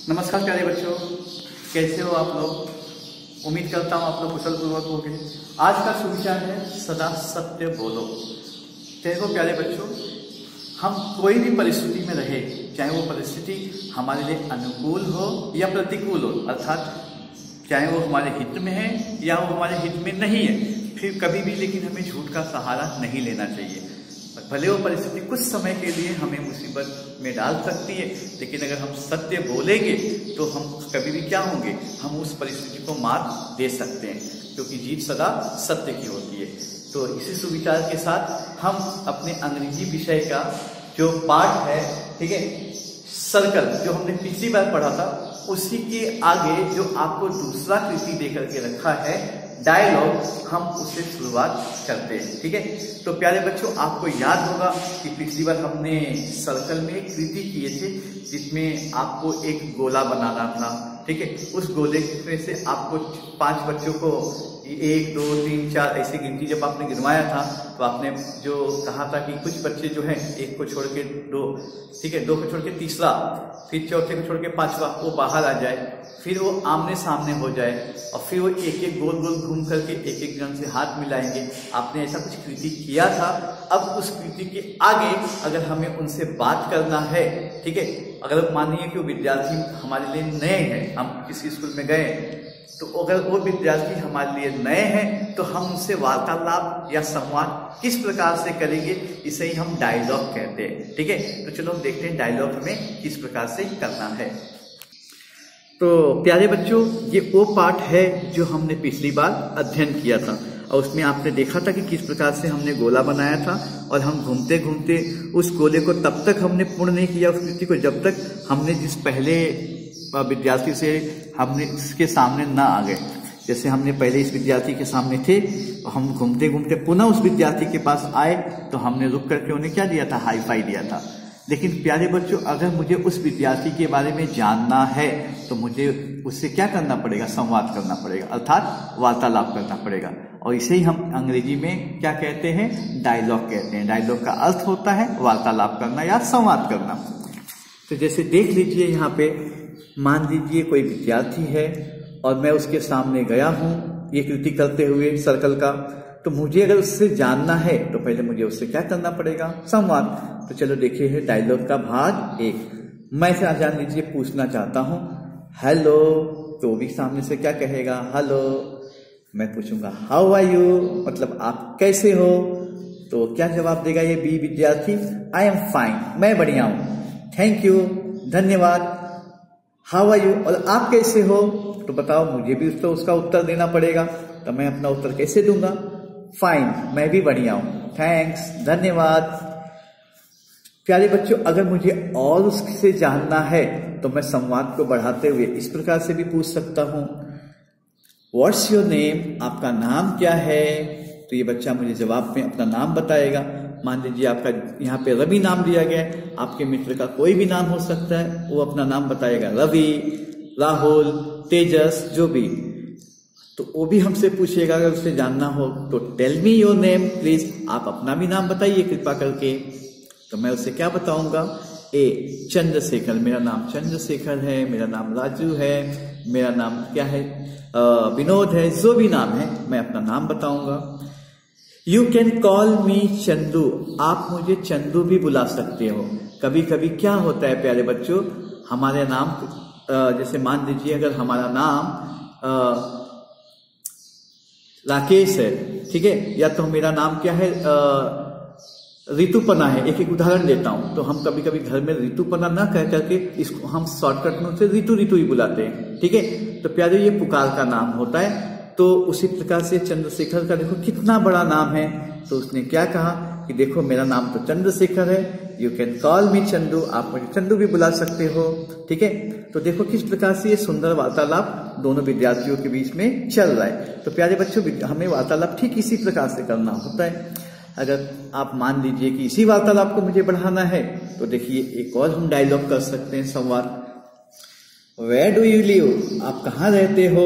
नमस्कार प्यारे बच्चों, कैसे हो आप लोग। उम्मीद करता हूँ आप लोग कुशल पूर्वक होंगे। आज का सुविचार है सदा सत्य बोलो। देखो प्यारे बच्चों, हम कोई भी परिस्थिति में रहे, चाहे वो परिस्थिति हमारे लिए अनुकूल हो या प्रतिकूल हो, अर्थात चाहे वो हमारे हित में है या वो हमारे हित में नहीं है, फिर कभी भी लेकिन हमें झूठ का सहारा नहीं लेना चाहिए। भले वो परिस्थिति कुछ समय के लिए हमें मुसीबत में डाल सकती है, लेकिन अगर हम सत्य बोलेंगे तो हम कभी भी क्या होंगे, हम उस परिस्थिति को मात दे सकते हैं, क्योंकि जीत सदा सत्य की होती है। तो इसी सुविचार के साथ हम अपने अंग्रेजी विषय का जो पाठ है, ठीक है, सर्कल, जो हमने पिछली बार पढ़ा था, उसी के आगे जो आपको दूसरा कृति देकर के रखा है डायलॉग, हम उससे शुरुआत करते हैं। ठीक है, तो प्यारे बच्चों, आपको याद होगा कि पिछली बार हमने सर्कल में एक कृति किए थे जिसमें आपको एक गोला बनाना था। ठीक है, उस गोले में से आपको 5 बच्चों को 1 2 3 4 ऐसी गिनती जब आपने गिनवाया था, तो आपने जो कहा था कि कुछ बच्चे जो है 1 को छोड़ के 2, ठीक है, 2 को छोड़ के तीसरा, फिर चौथे को छोड़ के 5वां, वो बाहर आ जाए, फिर वो आमने सामने हो जाए और फिर वो एक एक गोल गोल घूम करके एक एक जन से हाथ मिलाएंगे। आपने ऐसा कुछ कृति किया था। अब उस कृति के आगे अगर हमें उनसे बात करना है, ठीक है, अगर मानिए कि वो विद्यार्थी हमारे लिए नए हैं, हम किसी स्कूल में गए, तो अगर वो विद्यार्थी हमारे लिए नए हैं तो हम उनसे वार्तालाप या संवाद किस प्रकार से करेंगे, इसे ही हम डायलॉग कहते हैं। ठीक है, तो चलो हम देखते हैं डायलॉग हमें किस प्रकार से करना है। तो प्यारे बच्चों, ये वो पाठ है जो हमने पिछली बार अध्ययन किया था और उसमें आपने देखा था कि किस प्रकार से हमने गोला बनाया था और हम घूमते घूमते उस गोले को तब तक हमने पूर्ण नहीं किया उस कृति को जब तक हमने जिस पहले विद्यार्थी से हमने इसके सामने ना आ गए। जैसे हमने पहले इस विद्यार्थी के सामने थे, हम घूमते घूमते पुनः उस विद्यार्थी के पास आए तो हमने रुक करके उन्हें क्या दिया था, हाई फाई दिया था। लेकिन प्यारे बच्चों, अगर मुझे उस विद्यार्थी के बारे में जानना है तो मुझे उससे क्या करना पड़ेगा, संवाद करना पड़ेगा, अर्थात वार्तालाप करना पड़ेगा। और इसे ही हम अंग्रेजी में क्या कहते हैं, डायलॉग कहते हैं। डायलॉग का अर्थ होता है वार्तालाप करना या संवाद करना। तो जैसे देख लीजिए, यहाँ पे मान लीजिए कोई विद्यार्थी है और मैं उसके सामने गया हूँ ये कृति करते हुए सर्कल का, तो मुझे अगर उससे जानना है तो पहले मुझे उससे क्या करना पड़ेगा, संवाद। तो चलो देखिए है डायलॉग का भाग 1। मैं से जान लीजिए पूछना चाहता हूँ हेलो, तो वो भी सामने से क्या कहेगा, हेलो। मैं पूछूंगा हाउ आर यू, मतलब आप कैसे हो, तो क्या जवाब देगा ये बी विद्यार्थी, आई एम फाइन, मैं बढ़िया हूँ, थैंक यू, धन्यवाद। हाउ आर यू, और आप कैसे हो, तो बताओ मुझे भी उसका उत्तर देना पड़ेगा। तो मैं अपना उत्तर कैसे दूंगा, फाइन, मैं भी बढ़िया हूं, थैंक्स, धन्यवाद। प्यारे बच्चों, अगर मुझे और उससे जानना है तो मैं संवाद को बढ़ाते हुए इस प्रकार से भी पूछ सकता हूं, व्हाट्स योर नेम, आपका नाम क्या है। तो ये बच्चा मुझे जवाब में अपना नाम बताएगा। मान लीजिए आपका यहाँ पे रवि नाम दिया गया है, आपके मित्र का कोई भी नाम हो सकता है, वो अपना नाम बताएगा, रवि, राहुल, तेजस, जो भी। तो वो भी हमसे पूछेगा अगर उसे जानना हो तो tell me your name please, आप अपना भी नाम बताइए कृपा करके। तो मैं उसे क्या बताऊंगा, ए चंद्रशेखर, मेरा नाम चंद्रशेखर है, मेरा नाम राजू है, मेरा नाम क्या है, विनोद है, जो भी नाम है मैं अपना नाम बताऊंगा। यू कैन कॉल मी चंदू, आप मुझे चंदू भी बुला सकते हो। कभी कभी क्या होता है प्यारे बच्चों, हमारे नाम जैसे मान लीजिए अगर हमारा नाम राकेश है, ठीक है, या तो मेरा नाम क्या है, ऋतुपना है। एक उदाहरण देता हूं, तो हम कभी कभी घर में ऋतुपना ना कह करके इसको हम शॉर्टकट में उसे ऋतु ऋतु ही बुलाते हैं। ठीक है, तो प्यारे ये पुकार का नाम होता है। तो उसी प्रकार से चंद्रशेखर का देखो कितना बड़ा नाम है, तो उसने क्या कहा कि देखो मेरा नाम तो चंद्रशेखर है, यू कैन कॉल मी चंदू, आप मुझे चंदू भी बुला सकते हो। ठीक है, तो देखो किस प्रकार से ये सुंदर वार्तालाप दोनों विद्यार्थियों के बीच में चल रहा है। तो प्यारे बच्चों, हमें वार्तालाप ठीक इसी प्रकार से करना होता है। अगर आप मान लीजिए कि इसी वार्तालाप को मुझे बढ़ाना है तो देखिए एक और हम डायलॉग कर सकते हैं, संवाद। वेयर डू यू लिव, आप कहाँ रहते हो,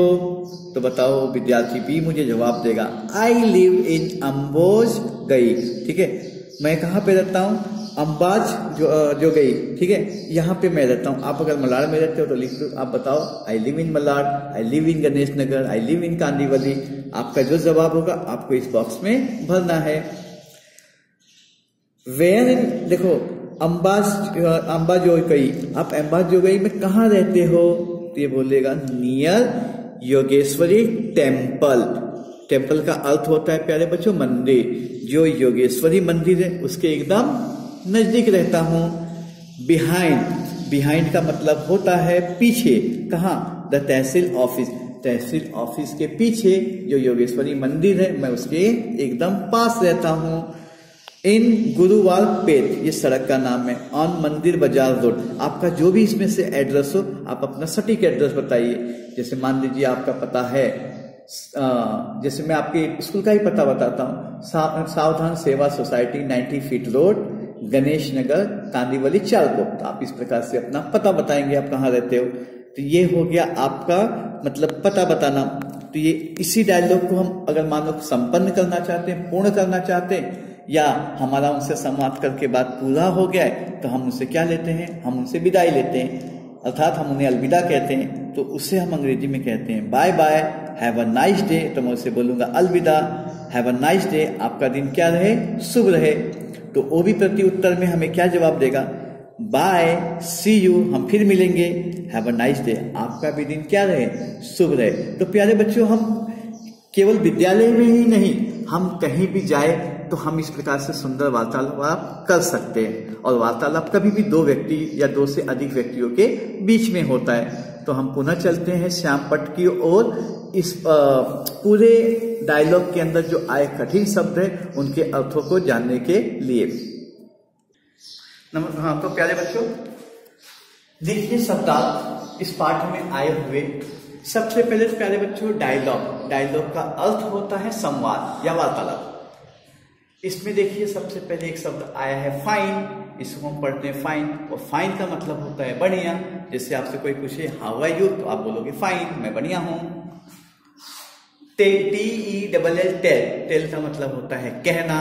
तो बताओ विद्यार्थी बी मुझे जवाब देगा, आई लिव इन अम्बोज गई। ठीक है, मैं कहाँ पे रहता हूँ, अंबाज जो गई, ठीक है, यहाँ पे मैं रहता हूँ। आप अगर मलाड में रहते हो तो लिख दो, आप बताओ I live in Malad, I live in Ganesh Nagar, I live in Kandivali. आपका जो जवाब होगा आपको इस बॉक्स में भरना है। वेयर इन, देखो अंबा जो गई, आप अंबाज जो गई में कहाँ रहते हो, तो ये बोलेगा नियर योगेश्वरी टेम्पल। टेम्पल का अर्थ होता है प्यारे बच्चों मंदिर। जो योगेश्वरी मंदिर है उसके एकदम नजदीक रहता हूं। बिहाइंड का मतलब होता है पीछे। कहाँ? The tehsil office, tehsil office के पीछे जो योगेश्वरी मंदिर है मैं उसके एकदम पास रहता हूं। इन गुरुवार पेट, ये सड़क का नाम है। ऑन मंदिर बाजार रोड, आपका जो भी इसमें से एड्रेस हो आप अपना सटीक एड्रेस बताइए। जैसे मान लीजिए आपका पता है, जैसे मैं आपके स्कूल का ही पता बताता हूँ, सावधान सेवा society 90 feet road, Ganesh Nagar, Kandivali, Charkop. तो आप इस प्रकार से अपना पता बताएंगे आप कहाँ रहते हो। तो ये हो गया आपका मतलब पता बताना। तो ये इसी डायलॉग को हम अगर मान लो संपन्न करना चाहते हैं, पूर्ण करना चाहते हैं, या हमारा उनसे संवाद करके बात पूरा हो गया है तो हम उनसे क्या लेते हैं, हम उनसे विदाई लेते हैं, अर्थात हम उन्हें अलविदा कहते हैं। तो उसे हम अंग्रेजी में कहते हैं bye bye, have a nice day. तो मैं उसे बोलूंगा अलविदा, हैव अ नाइस डे, आपका दिन क्या रहे, शुभ रहे। तो वो भी प्रति उत्तर में हमें क्या जवाब देगा, बाय, सी यू, हम फिर मिलेंगे, हैव अ नाइस डे, आपका भी दिन क्या रहे, शुभ रहे। तो प्यारे बच्चों, हम केवल विद्यालय में ही नहीं, हम कहीं भी जाए तो हम इस प्रकार से सुंदर वार्तालाप कर सकते हैं। और वार्तालाप कभी भी दो व्यक्ति या दो से अधिक व्यक्तियों के बीच में होता है। तो हम पुनः चलते हैं श्याम पट की ओर। इस पूरे डायलॉग के अंदर जो आए कठिन शब्द है उनके अर्थों को जानने के लिए। हाँ, तो प्यारे बच्चों देखिए शब्दार्थ इस पाठ में आए हुए। सबसे पहले तो प्यारे बच्चों डायलॉग का अर्थ होता है संवाद या वार्तालाप। इसमें देखिए सबसे पहले एक शब्द आया है फाइन, इसको हम पढ़ते हैं फाइन। और फाइन का मतलब होता है बढ़िया। जैसे आपसे कोई पूछे हाउ आर यू, तो आप बोलोगे फाइन, मैं बढ़िया हूं। TELL टेल का मतलब होता है कहना।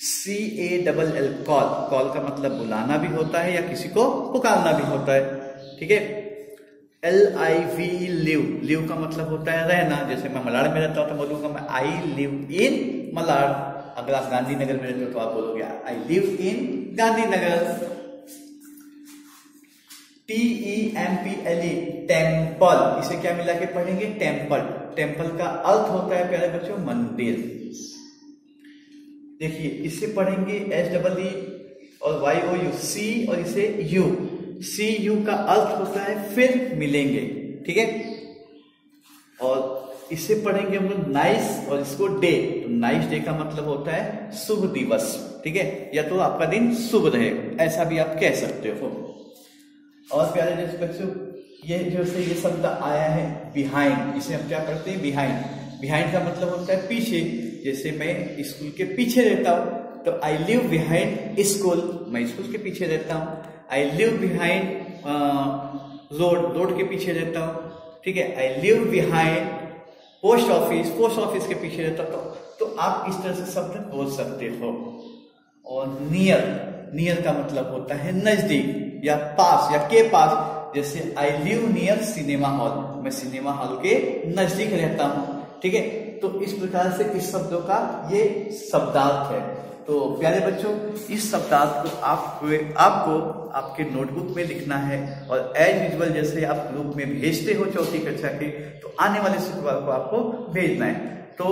CALL कॉल का मतलब बुलाना भी होता है या किसी को पुकारना भी होता है, ठीक है। LIV लिव का मतलब होता है रहना। जैसे मैं मलाड में रहता हूं तो बोलूंगा मैं आई लिव इन मलाड। अगर आप गांधीनगर में रहते हो तो आप बोलोगे I live in Gandhinagar. TEMPLE temple, इसे क्या मिला के पढ़ेंगे, टेम्पल। टेम्पल का अर्थ होता है प्यारे बच्चों मंदिर। देखिए इसे पढ़ेंगे SEE और YOU, सी और इसे यू। CU का अर्थ होता है फिर मिलेंगे, ठीक है। और इसे पढ़ेंगे हम लोग नाइस और इसको डे। तो नाइस डे का मतलब होता है शुभ दिवस, ठीक है, या तो आपका दिन शुभ रहे, ऐसा भी आप कह सकते हो। और प्यारे बच्चों ये जो से ये शब्द आया है बिहाइंड, इसे हम क्या पढ़ते हैं बिहाइंड। बिहाइंड का मतलब होता है पीछे। जैसे मैं स्कूल के पीछे रहता हूं तो आई लिव बिहाइंड स्कूल, मैं स्कूल के पीछे रहता हूं। आई लिव बिहाइंड रोड के पीछे रहता हूं, ठीक है। I live behind post office के पीछे रहता हूं। तो आप इस तरह से शब्द बोल सकते हो। और नियर का मतलब होता है नजदीक या पास या के पास। जैसे I live near cinema hall, मैं सिनेमा हॉल के नजदीक रहता हूं, ठीक है। तो इस प्रकार से इस शब्दों का ये शब्दार्थ है। तो प्यारे बच्चों इस शब्दार्थ को आपको आपके नोटबुक में लिखना है। और एज यूजुअल जैसे आप ग्रुप में भेजते हो चौथी कक्षा के, तो आने वाले शुक्रवार को आपको भेजना है। तो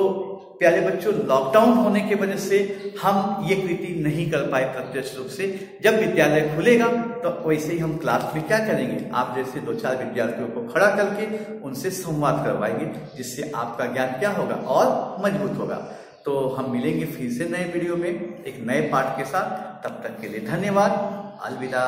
प्यारे बच्चों लॉकडाउन होने की वजह से हम ये कृति नहीं कर पाए प्रत्यक्ष रूप से। जब विद्यालय खुलेगा तो वैसे ही हम क्लास में क्या करेंगे, आप जैसे 2-4 विद्यार्थियों को खड़ा करके उनसे संवाद करवाएंगे, जिससे आपका ज्ञान क्या होगा और मजबूत होगा। तो हम मिलेंगे फिर से नए वीडियो में एक नए पाठ के साथ। तब तक के लिए धन्यवाद, अलविदा।